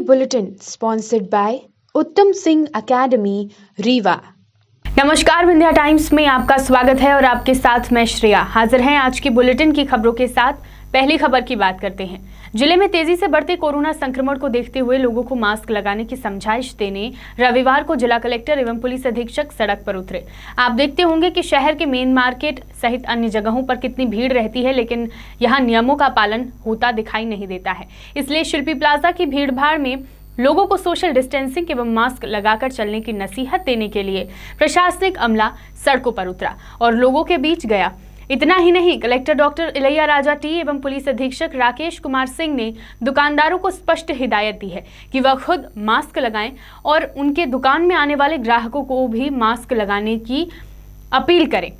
Bulletin sponsored by उत्तम Singh academy Rewa. नमस्कार, Vindhya times में आपका स्वागत है और आपके साथ मैं श्रेया हाजिर हैं आज की बुलेटिन की खबरों के साथ। पहली खबर की बात करते हैं। जिले में तेजी से बढ़ते कोरोना संक्रमण को देखते हुए लोगों को मास्क लगाने की समझाइश देने रविवार को जिला कलेक्टर एवं पुलिस अधीक्षक सड़क पर उतरे। आप देखते होंगे कि शहर के मेन मार्केट सहित अन्य जगहों पर कितनी भीड़ रहती है, लेकिन यहाँ नियमों का पालन होता दिखाई नहीं देता है। इसलिए शिल्पी प्लाजा की भीड़ भाड़ में लोगों को सोशल डिस्टेंसिंग एवं मास्क लगाकर चलने की नसीहत देने के लिए प्रशासनिक अमला सड़कों पर उतरा और लोगों के बीच गया। इतना ही नहीं, collector doctor Ilaiya Raja T एवं पुलिस अधीक्षक राकेश कुमार सिंह ने दुकानदारों को स्पष्ट हिदायत दी है कि वह खुद मास्क लगाएं और उनके दुकान में आने वाले ग्राहकों को भी मास्क लगाने की अपील करें।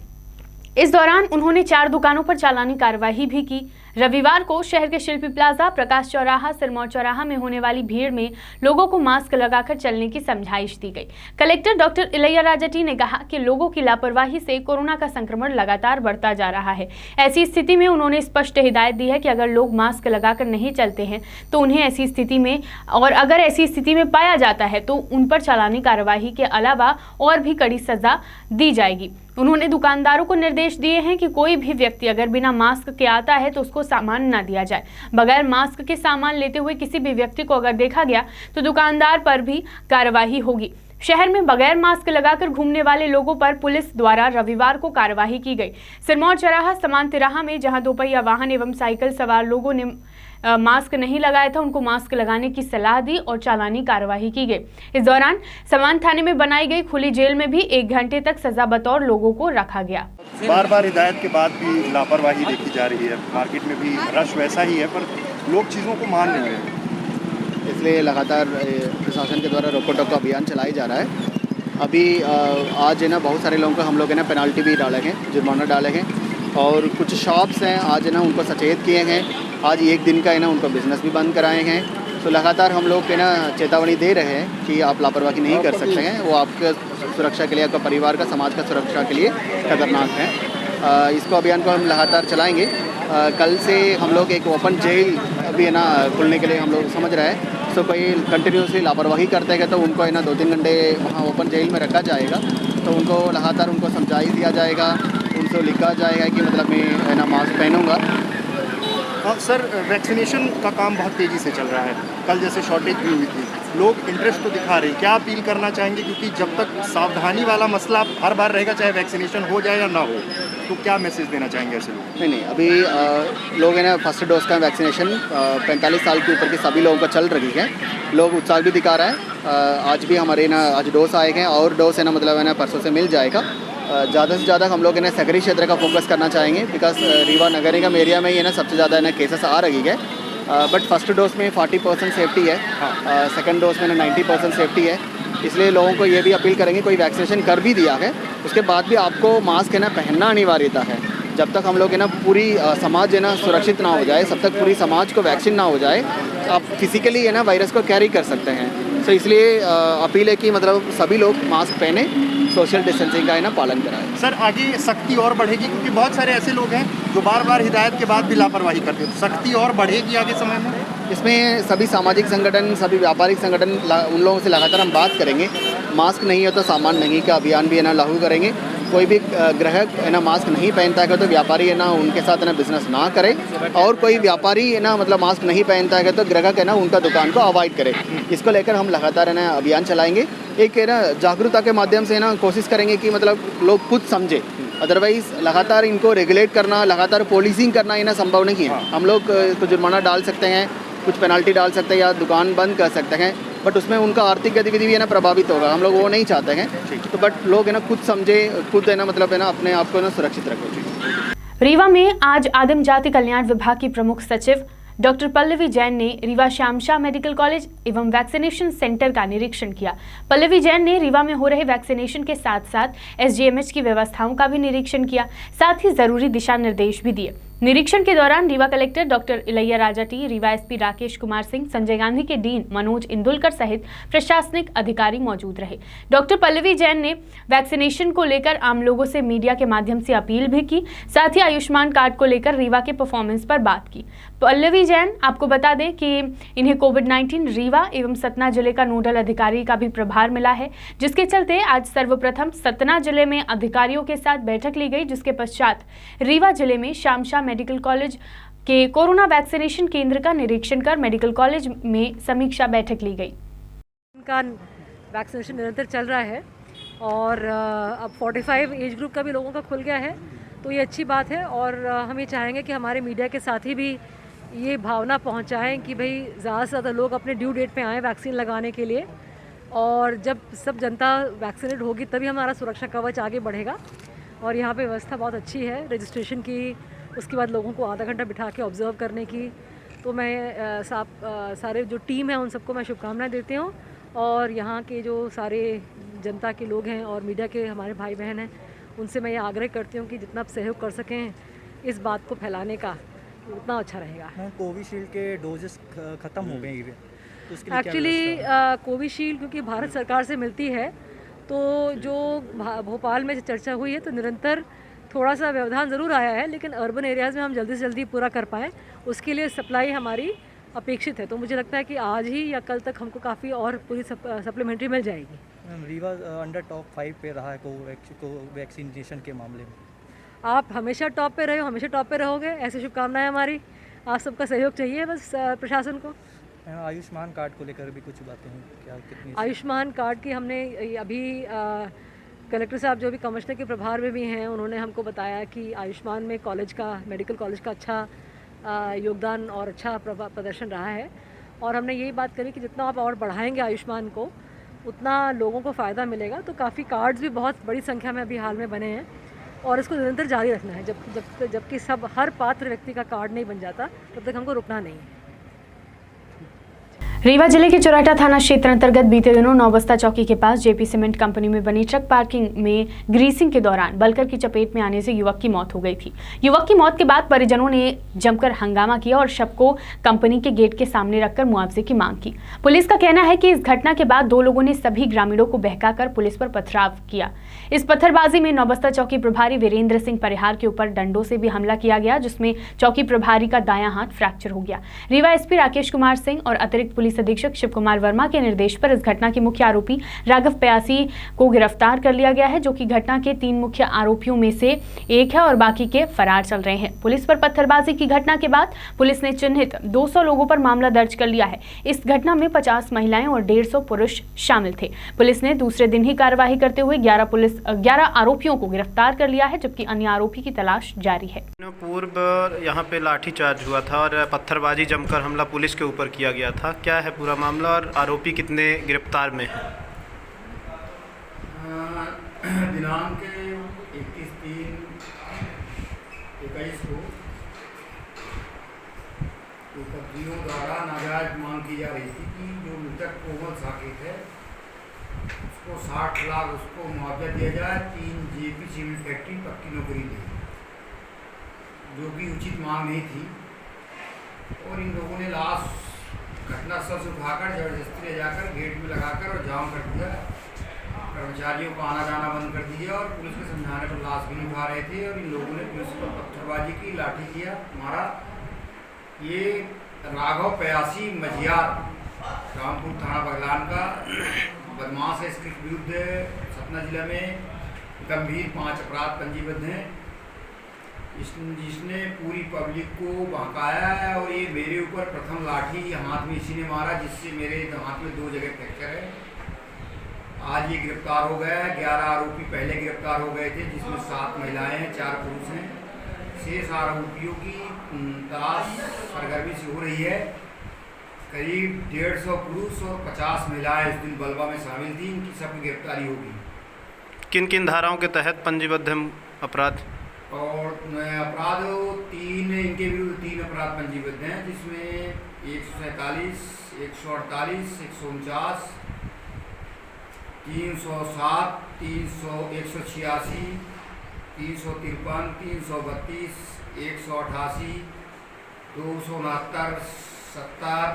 इस दौरान उन्होंने 4 दुकानों पर चालानी कार्रवाई भी की। रविवार को शहर के शिल्पी प्लाजा, प्रकाश चौराहा, सिरमौर चौराहा में होने वाली भीड़ में लोगों को मास्क लगाकर चलने की समझाइश दी गई। Collector doctor Ilaiya Raja T ने कहा कि लोगों की लापरवाही से कोरोना का संक्रमण लगातार बढ़ता जा रहा है। ऐसी स्थिति में उन्होंने स्पष्ट हिदायत दी है कि अगर लोग मास्क लगाकर नहीं चलते हैं तो उन्हें ऐसी स्थिति में पाया जाता है तो उन पर चालानी कार्रवाई के अलावा और भी कड़ी सजा दी जाएगी। उन्होंने दुकानदारों को निर्देश दिए हैं कि कोई भी व्यक्ति अगर बिना मास्क के आता है तो उसको सामान न दिया जाए। बगैर मास्क के सामान लेते हुए किसी भी व्यक्ति को अगर देखा गया तो दुकानदार पर भी कार्रवाई होगी। शहर में बगैर मास्क लगाकर घूमने वाले लोगों पर पुलिस द्वारा रविवार को कार्रवाई की गई। सिरमौर चौराहा समान तिराहा में जहां दोपहिया वाहन एवं साइकिल सवार लोगों ने मास्क नहीं लगाया था, उनको मास्क लगाने की सलाह दी और चालानी कार्रवाई की गई। इस दौरान समान थाने में बनाई गई खुली जेल में भी 1 घंटे तक सजा बतौर लोगों को रखा गया। बार बार हिदायत के बाद भी लापरवाही देखी जा रही है। मार्केट में भी रश वैसा ही है पर लोग चीज़ों को मान नहीं रहे, इसलिए लगातार प्रशासन के द्वारा रोको टोको अभियान चलाया जा रहा है। अभी आज है ना बहुत सारे लोगों को हम लोग है ना पेनाल्टी भी डाले हैं, जुर्माना डाले हैं और कुछ शॉप्स हैं आज है ना उनको सचेत किए हैं। आज 1 दिन का है ना उनको बिज़नेस भी बंद कराए हैं। तो लगातार हम लोग है ना चेतावनी दे रहे हैं कि आप लापरवाही नहीं कर सकते हैं। वो आपके सुरक्षा के लिए, आपका परिवार का, समाज का सुरक्षा के लिए खतरनाक है। इसको अभियान को हम लगातार चलाएँगे। कल से हम लोग एक ओपन जेल भी है ना खुलने के लिए हम लोग समझ रहे हैं। तो कोई कंटिन्यूसली लापरवाही करते हैं तो उनको है ना 2-3 घंटे वहाँ ओपन जेल में रखा जाएगा। तो उनको लगातार उनको समझाई दिया जाएगा, उनसे लिखा जाएगा कि मतलब मैं है ना मास्क पहनूंगा। सर, वैक्सीनेशन का काम बहुत तेज़ी से चल रहा है। कल जैसे शॉर्टेज भी हुई थी, लोग इंटरेस्ट तो दिखा रहे हैं। क्या अपील करना चाहेंगे, क्योंकि जब तक सावधानी वाला मसला हर बार रहेगा, चाहे वैक्सीनेशन हो जाए या ना हो, तो क्या मैसेज देना चाहेंगे ऐसे लोग? नहीं, अभी लोग है ना फर्स्ट डोज का वैक्सीनेशन 45 साल के ऊपर के सभी लोगों का चल रही है। लोग उत्साह भी दिखा रहे हैं। आज भी हमारे ना आज डोज आए हैं और डोज है ना मतलब है ना परसों से मिल जाएगा। ज़्यादा से ज़्यादा हम लोग है ना शहरी क्षेत्र का फोकस करना चाहेंगे, because Rewa Nagar Nigam area में ही है ना सबसे ज़्यादा है ना केसेस आ रही है। बट फर्स्ट डोज में 40% सेफ्टी है, सेकंड डोज में ना 90% सेफ्टी है। इसलिए लोगों को ये भी अपील करेंगे, कोई वैक्सीनेशन कर भी दिया है उसके बाद भी आपको मास्क है ना पहनना अनिवार्यता है। जब तक हम लोग है ना पूरी समाज है ना सुरक्षित ना हो जाए, तब तक पूरी समाज को वैक्सीन ना हो जाए, आप फिजिकली है ना वायरस को कैरी कर सकते हैं। तो इसलिए अपील है कि मतलब सभी लोग मास्क पहने, सोशल डिस्टेंसिंग का है ना पालन कराएं। सर, आगे सख्ती और बढ़ेगी, क्योंकि बहुत सारे ऐसे लोग हैं जो बार बार हिदायत के बाद भी लापरवाही करते हैं। सख्ती और बढ़ेगी आगे समय में? इसमें सभी सामाजिक संगठन, सभी व्यापारिक संगठन, उन लोगों से लगातार हम बात करेंगे। मास्क नहीं हो तो सामान नहीं का अभियान भी है ना लागू करेंगे। कोई भी ग्राहक है ना मास्क नहीं पहनता है तो व्यापारी है ना उनके साथ है ना बिजनेस ना करे, और कोई व्यापारी है ना मतलब मास्क नहीं पहनता है तो ग्राहक है ना उनका दुकान को अवॉइड करे। इसको लेकर हम लगातार है ना अभियान चलाएंगे। एक है ना जागरूकता के माध्यम से ना कोशिश करेंगे कि मतलब लोग खुद समझे। अदरवाइज लगातार इनको रेगुलेट करना, लगातार पॉलिसिंग करना ये ना संभव नहीं है। हम लोग कुछ जुर्माना डाल सकते हैं, कुछ पेनल्टी डाल सकते हैं या दुकान बंद कर सकते हैं, बट उसमें उनका आर्थिक गतिविधि भी है ना प्रभावित होगा। हम लोग वो नहीं चाहते हैं। तो बट लोग है ना खुद समझे, खुद है ना मतलब है ना अपने आप को ना सुरक्षित रखें। रीवा में आज आदिम जाति कल्याण विभाग की प्रमुख सचिव डॉक्टर पल्लवी जैन ने रीवा श्यामशाह मेडिकल कॉलेज एवं वैक्सीनेशन सेंटर का निरीक्षण किया। पल्लवी जैन ने रीवा में हो रहे वैक्सीनेशन के साथ साथ SGMH की व्यवस्थाओं का भी निरीक्षण किया, साथ ही जरूरी दिशा निर्देश भी दिए। निरीक्षण के दौरान Rewa collector doctor Ilaiya Raja T, Rewa SP Rakesh Kumar Singh, Sanjay Gandhi के डीन मनोज इंदुलकर सहित प्रशासनिक अधिकारी मौजूद रहे। डॉक्टर पल्लवी जैन ने वैक्सीनेशन को लेकर आम लोगों से मीडिया के माध्यम से अपील भी की, साथ ही आयुष्मान कार्ड को लेकर रीवा के परफॉर्मेंस पर बात की। पल्लवी जैन, आपको बता दें कि इन्हें कोविड-19 रीवा एवं सतना जिले का नोडल अधिकारी का भी प्रभार मिला है, जिसके चलते आज सर्वप्रथम सतना जिले में अधिकारियों के साथ बैठक ली गई, जिसके पश्चात रीवा जिले में शामशाह मेडिकल कॉलेज के कोरोना वैक्सीनेशन केंद्र का निरीक्षण कर मेडिकल कॉलेज में समीक्षा बैठक ली गई। इनका वैक्सीनेशन निरंतर चल रहा है और अब 45 एज ग्रुप का भी लोगों का खुल गया है, तो ये अच्छी बात है। और हम ये चाहेंगे कि हमारे मीडिया के साथी भी ये भावना पहुंचाएं कि भाई ज़्यादा से ज़्यादा लोग अपने ड्यू डेट पे आएँ वैक्सीन लगाने के लिए, और जब सब जनता वैक्सीनेट होगी तभी हमारा सुरक्षा कवच आगे बढ़ेगा। और यहाँ पे व्यवस्था बहुत अच्छी है रजिस्ट्रेशन की, उसके बाद लोगों को आधा घंटा बिठा के ऑब्जर्व करने की। तो मैं सारे जो टीम है उन सबको मैं शुभकामनाएं देती हूँ, और यहाँ के जो सारे जनता के लोग हैं और मीडिया के हमारे भाई बहन हैं उनसे मैं ये आग्रह करती हूँ कि जितना आप सहयोग कर सकें इस बात को फैलाने का, उतना अच्छा रहेगा। कोविशील्ड के डोजेस ख़त्म हो गए तो उसके लिए एक्चुअली कोविशील्ड क्योंकि भारत सरकार से मिलती है, तो जो भोपाल में चर्चा हुई है तो निरंतर थोड़ा सा व्यवधान ज़रूर आया है, लेकिन अर्बन एरियाज़ में हम जल्दी से जल्दी पूरा कर पाएँ उसके लिए सप्लाई हमारी अपेक्षित है। तो मुझे लगता है कि आज ही या कल तक हमको काफ़ी और पूरी सप्लीमेंट्री मिल जाएगी। रीवा अंडर टॉप 5 पे रहा है वैक्सीनेशन के मामले में। आप हमेशा टॉप पे रहे हो, हमेशा टॉप पे रहोगे, ऐसी शुभकामनाएं हमारी। आप सबका सहयोग चाहिए बस प्रशासन को। आयुष्मान कार्ड को लेकर भी कुछ बातें हैं क्या, कितनी? आयुष्मान कार्ड की हमने अभी कलेक्टर साहब जो भी कमिश्नर के प्रभार में भी हैं उन्होंने हमको बताया कि आयुष्मान में कॉलेज का, मेडिकल कॉलेज का अच्छा योगदान और अच्छा प्रदर्शन रहा है। और हमने यही बात करी कि जितना आप और बढ़ाएंगे आयुष्मान को उतना लोगों को फ़ायदा मिलेगा। तो काफ़ी कार्ड्स भी बहुत बड़ी संख्या में अभी हाल में बने हैं और इसको निरंतर जारी रखना है। जबकि हर पात्र व्यक्ति का कार्ड नहीं बन जाता तब तक हमको रुकना नहीं है। रीवा जिले के चौराटा थाना क्षेत्र अंतर्गत बीते दिनों नौबस्ता चौकी के पास जेपी सीमेंट कंपनी में बनी ट्रक पार्किंग में ग्रीसिंग के दौरान बलकर की चपेट में आने से युवक की मौत हो गई थी। युवक की मौत के बाद परिजनों ने जमकर हंगामा किया और शव को कंपनी के गेट के सामने रखकर मुआवजे की मांग की। पुलिस का कहना है कि इस घटना के बाद 2 लोगों ने सभी ग्रामीणों को बहकाकर पुलिस पर पथराव किया। इस पत्थरबाजी में नौबस्ता चौकी प्रभारी वीरेंद्र सिंह परिहार के ऊपर डंडों से भी हमला किया गया, जिसमें चौकी प्रभारी का दायां हाथ फ्रैक्चर हो गया। रीवा एसपी राकेश कुमार सिंह और अतिरिक्त पुलिस अधीक्षक शिव कुमार वर्मा के निर्देश पर इस घटना के मुख्य आरोपी राघव प्यासी को गिरफ्तार कर लिया गया है, जो कि घटना के 3 मुख्य आरोपियों में से एक है और बाकी के फरार चल रहे हैं। पुलिस पर पत्थरबाजी की घटना के बाद पुलिस ने चिन्हित 200 लोगों पर मामला दर्ज कर लिया है। इस घटना में 50 महिलाएं और 150 पुरुष शामिल थे। पुलिस ने दूसरे दिन ही कार्यवाही करते हुए 11 आरोपियों को गिरफ्तार कर लिया है, जबकि अन्य आरोपी की तलाश जारी है। पूर्व यहाँ पे लाठीचार्ज हुआ था और पत्थरबाजी जमकर हमला पुलिस के ऊपर किया गया था। क्या है पूरा मामला और आरोपी कितने गिरफ्तार में हैं? दिनांक 21/3/21 को कब्जियों द्वारा नाजायज मांग की जा रही थी कि जो मृतक कोमल साकेत है उसको 60 लाख उसको मुआवजा दिया जाए, 3 जेपी सीमेंट फैक्ट्री पक्की नौकरी दे, जो कि उचित मांग नहीं थी। और इन लोगों ने लाश घटनास्थल से उठाकर जबरदस्ती ले जाकर गेट में लगाकर और जाम कर दिया। कर्मचारियों को आना जाना बंद कर दिया और पुलिस के समझाने पर लाश भी नहीं उठा रहे थे और इन लोगों ने पुलिस पर पत्थरबाजी की, लाठी किया, मारा। ये राघव प्यासी मझियार रामपुर थाना बगलान का बदमाश है। इसके विरुद्ध सतना जिला में गंभीर 5 अपराध पंजीबद्ध हैं, जिसने पूरी पब्लिक को बहकाया है। और ये मेरे ऊपर प्रथम लाठी हाथ में इसी ने मारा, जिससे मेरे हाथ में 2 जगह फ्रैक्चर है। आज ये गिरफ्तार हो गया है। 11 आरोपी पहले गिरफ्तार हो गए थे, जिसमें 7 महिलाएं हैं, 4 पुरुष हैं। शेष आरोपियों की तलाश सरगर्मी से हो रही है। करीब 150 पुरुष और 50 महिलाएं इस दिन बलवा में शामिल थी। इनकी सबकी गिरफ्तारी होगी। किन किन धाराओं के तहत पंजीबद्ध है अपराध? और अपराध 3 इनके विरुद्ध 3 अपराध पंजीबद्ध हैं, जिसमें 147, 148, 149, 307, 186, 353, 332, 188, 269, 70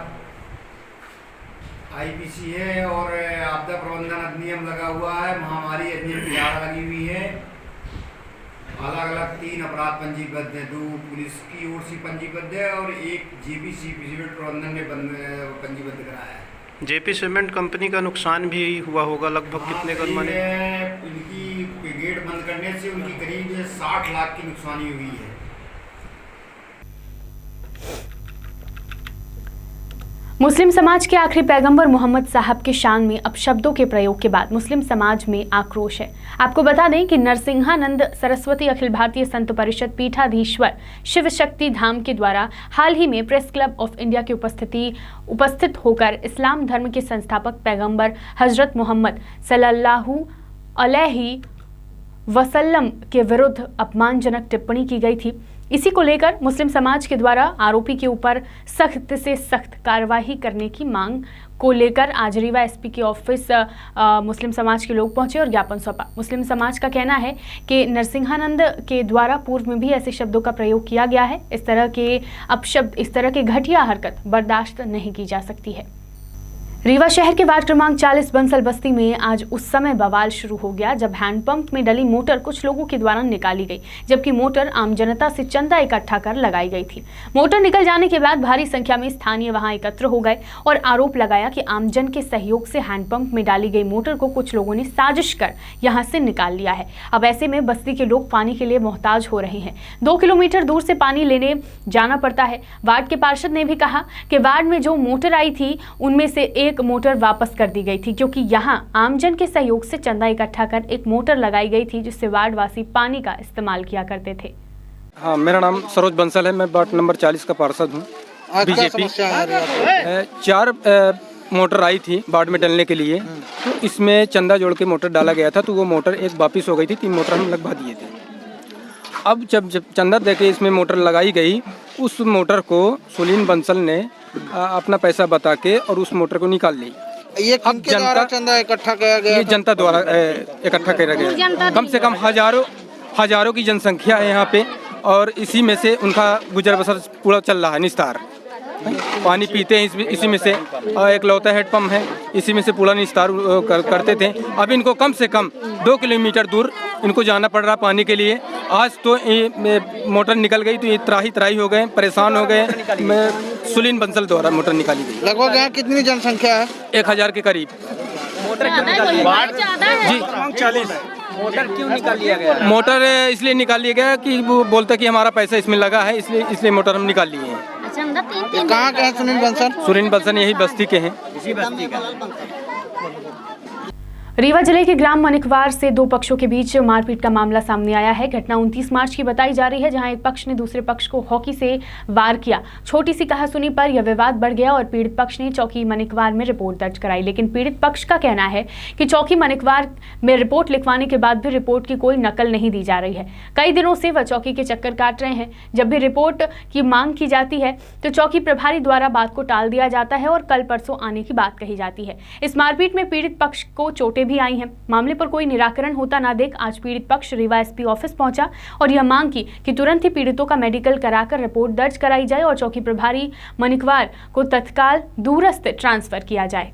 IPC है। और आपदा प्रबंधन अधिनियम लगा हुआ है, महामारी अधिनियम की धारा लगी हुई है। अलग अलग 3 अपराध पंजीबद्ध है, 2 पुलिस की ओर से पंजीबद्ध है और एक जेपीसीपी सीमेंट प्रबंधन ने पंजीबद्ध कराया है। जेपी सीमेंट कंपनी का नुकसान भी हुआ होगा, लगभग कितने का अनुमान है? इनकी गेट बंद करने से उनकी करीब 60 लाख की नुकसानी हुई है। मुस्लिम समाज के आखिरी पैगंबर मोहम्मद साहब के शान में अपशब्दों के प्रयोग के बाद मुस्लिम समाज में आक्रोश है। आपको बता दें कि नरसिंहानंद सरस्वती अखिल भारतीय संत परिषद पीठाधीश्वर शिव शक्ति धाम के द्वारा हाल ही में प्रेस क्लब ऑफ इंडिया की उपस्थित होकर इस्लाम धर्म के संस्थापक पैगंबर हजरत मोहम्मद सल्लल्लाहु अलैहि वसल्लम के विरुद्ध अपमानजनक टिप्पणी की गई थी। इसी को लेकर मुस्लिम समाज के द्वारा आरोपी के ऊपर सख्त से सख्त कार्रवाई करने की मांग को लेकर आज रीवा एसपी के ऑफिस मुस्लिम समाज के लोग पहुंचे और ज्ञापन सौंपा। मुस्लिम समाज का कहना है कि नरसिंहानंद के द्वारा पूर्व में भी ऐसे शब्दों का प्रयोग किया गया है। इस तरह के अपशब्द, इस तरह के घटिया हरकत बर्दाश्त नहीं की जा सकती है। रीवा शहर के वार्ड क्रमांक 40 बंसल बस्ती में आज उस समय बवाल शुरू हो गया जब हैंडपंप में डली मोटर कुछ लोगों के द्वारा निकाली गई, जबकि मोटर आम जनता से चंदा इकट्ठा कर लगाई गई थी। मोटर निकल जाने के बाद भारी संख्या में स्थानीय वहां एकत्र हो गए और आरोप लगाया कि आमजन के सहयोग से हैंडपंप में डाली गई मोटर को कुछ लोगों ने साजिश कर यहां से निकाल लिया है। अब ऐसे में बस्ती के लोग पानी के लिए मोहताज हो रहे हैं। 2 किलोमीटर दूर से पानी लेने जाना पड़ता है। वार्ड के पार्षद ने भी कहा कि वार्ड में जो मोटर आई थी उनमें से एक मोटर वापस कर दी गई थी, क्योंकि यहां आमजन के सहयोग से चंदा इकट्ठा कर एक मोटर लगाई गई थी जिससे वार्डवासी पानी का इस्तेमाल किया करते थे। हाँ, मेरा नाम सरोज बंसल है। मैं वार्ड नंबर 40 का पार्षद हूँ बीजेपी। 4 मोटर आई थी वार्ड में डलने के लिए, तो इसमें चंदा जोड़ के मोटर डाला गया था, तो वो मोटर एक वापिस हो गई थी। 3 मोटर हम लगवा दिए थे। अब जब चंदा देके इसमें मोटर लगाई गई, उस मोटर को सुलीन बंसल ने अपना पैसा बता के और उस मोटर को निकाल ली। ये किनके द्वारा चंदा इकट्ठा किया गया? ये जनता द्वारा इकट्ठा किया गया। कम से कम हजारों की जनसंख्या है यहाँ पे, और इसी में से उनका गुजर बसर पूरा चल रहा है। निस्तार पानी पीते हैं इसी में से, एक लौता हेडपम्प है, इसी में से पूरा निस्तार करते थे। अब इनको कम से कम 2 किलोमीटर दूर इनको जाना पड़ रहा पानी के लिए। आज तो मोटर निकल गई तो ये त्राही हो गए, परेशान हो गए। सुलीन बंसल द्वारा मोटर निकाली गई। लगभग यहाँ कितनी जनसंख्या है? 1000 के करीब। मोटर जी 40 मोटर क्यों निकाल लिया गया? मोटर इसलिए निकाल लिया गया कि वो बोलता कि हमारा पैसा इसमें लगा है, इसलिए मोटर हम निकाल लिए हैं। कहाँ के हैं सुनील बंसल? सुनील बंसल यही बस्ती के हैं। इसी बस्ती का। रीवा जिले के ग्राम मनिकवार से 2 पक्षों के बीच मारपीट का मामला सामने आया है। घटना 29 मार्च की बताई जा रही है, जहां एक पक्ष ने दूसरे पक्ष को हॉकी से वार किया। छोटी सी कहासुनी पर यह विवाद बढ़ गया और पीड़ित पक्ष ने चौकी मनिकवार में रिपोर्ट दर्ज कराई। लेकिन पीड़ित पक्ष का कहना है कि चौकी मनिकवार में रिपोर्ट लिखवाने के बाद भी रिपोर्ट की कोई नकल नहीं दी जा रही है। कई दिनों से वह चौकी के चक्कर काट रहे हैं। जब भी रिपोर्ट की मांग की जाती है तो चौकी प्रभारी द्वारा बात को टाल दिया जाता है और कल परसों आने की बात कही जाती है। इस मारपीट में पीड़ित पक्ष को चोटें भी आई हैं। मामले पर कोई निराकरण होता ना देख आज पीड़ित पक्ष रीवा एसपी ऑफिस पहुंचा और यह मांग की कि तुरंत ही पीड़ितों का मेडिकल कराकर रिपोर्ट दर्ज कराई जाए और चौकी प्रभारी मनिकवार को तत्काल दूरस्थ ट्रांसफर किया जाए।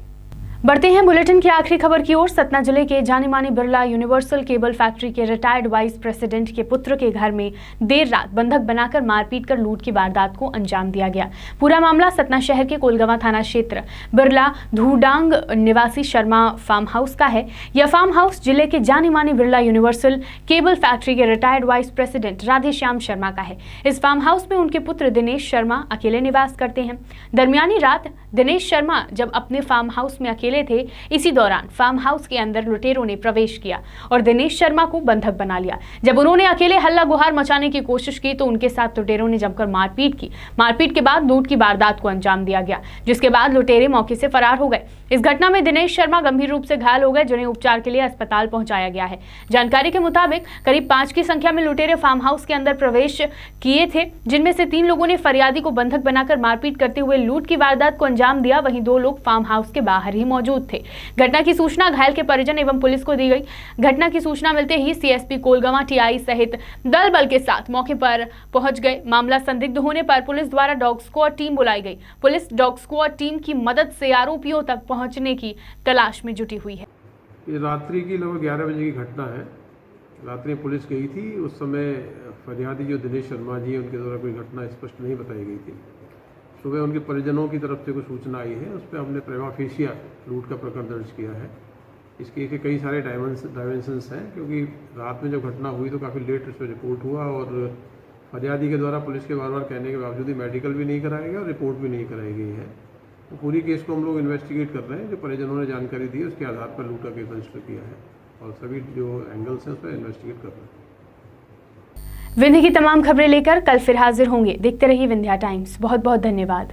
बढ़ते हैं बुलेटिन की आखिरी खबर की ओर। सतना जिले के जाने माने बिरला यूनिवर्सल केबल फैक्ट्री के रिटायर्ड वाइस प्रेसिडेंट के पुत्र के घर में देर रात बंधक बनाकर मारपीट कर लूट की वारदात को अंजाम दिया गया। पूरा मामला सतना शहर के कोलगवा थाना क्षेत्र बिरला धूडांग निवासी शर्मा फार्म हाउस का है। यह फार्म हाउस जिले के जाने माने बिरला यूनिवर्सल केबल फैक्ट्री के retired vice president Radheshyam Sharma का है। इस फार्म हाउस में उनके पुत्र दिनेश शर्मा अकेले निवास करते हैं। दरमियानी रात दिनेश शर्मा जब अपने फार्म हाउस में अकेले थे, इसी दौरान फार्म हाउस के अंदर लुटेरों ने प्रवेश किया और दिनेश शर्मा को बंधक बना लिया। जब उन्होंने अकेले हल्ला गुहार मचाने की कोशिश की तो उनके साथ लुटेरों ने जमकर मारपीट की। मारपीट के बाद लूट की वारदात को अंजाम दिया गया, जिसके बाद लुटेरे मौके से फरार हो गए। इस घटना में दिनेश शर्मा गंभीर रूप से घायल हो गए, जिन्हें उपचार के लिए अस्पताल पहुंचाया गया है। जानकारी के मुताबिक करीब 5 की संख्या में लुटेरे फार्म हाउस के अंदर प्रवेश किए थे, जिनमें से 3 लोगों ने फरियादी को बंधक बनाकर मारपीट करते हुए लूट की वारदात को अंजाम दिया। वहीं 2 लोग फार्म हाउस के बाहर ही मौजूद थे। घटना की सूचना घायल के परिजन एवं पुलिस को दी गई। घटना की सूचना मिलते ही सीएसपी कोलगवा टीआई सहित दल बल के साथ मौके पर पहुंच गए। मामला संदिग्ध होने पर पुलिस द्वारा डॉग स्क्वाड टीम बुलाई गई। पुलिस डॉग स्क्वाड टीम की मदद से आरोपियों तक पहुंचने की तलाश में जुटी हुई है। ये रात्रि की लगभग 11 बजे की घटना है। रात्रि में पुलिस गई थी। उस समय फरियादी जो दिनेश शर्मा जी हैं, उनके द्वारा कोई घटना स्पष्ट नहीं बताई गई थी। सुबह उनके परिजनों की तरफ से कुछ सूचना आई है, उस पर हमने प्रेमा फेसिया लूट का प्रकरण दर्ज किया है। इसके कई सारे डायमेंशंस हैं, क्योंकि रात में जब घटना हुई तो काफ़ी लेट उस पर रिपोर्ट हुआ और फरियादी के द्वारा पुलिस के बार बार कहने के बावजूद ही मेडिकल भी नहीं कराया गया और रिपोर्ट भी नहीं कराई गई है। तो पूरी केस को हम लोग इन्वेस्टिगेट कर रहे हैं। जो परिजनों ने जानकारी दी है उसके आधार पर लूट का केस रजिस्टर किया है और सभी जो एंगल्स हैं उस पर इन्वेस्टिगेट कर रहे हैं। विंध्य की तमाम खबरें लेकर कल फिर हाजिर होंगे। देखते रहिए विंध्या टाइम्स। बहुत बहुत धन्यवाद।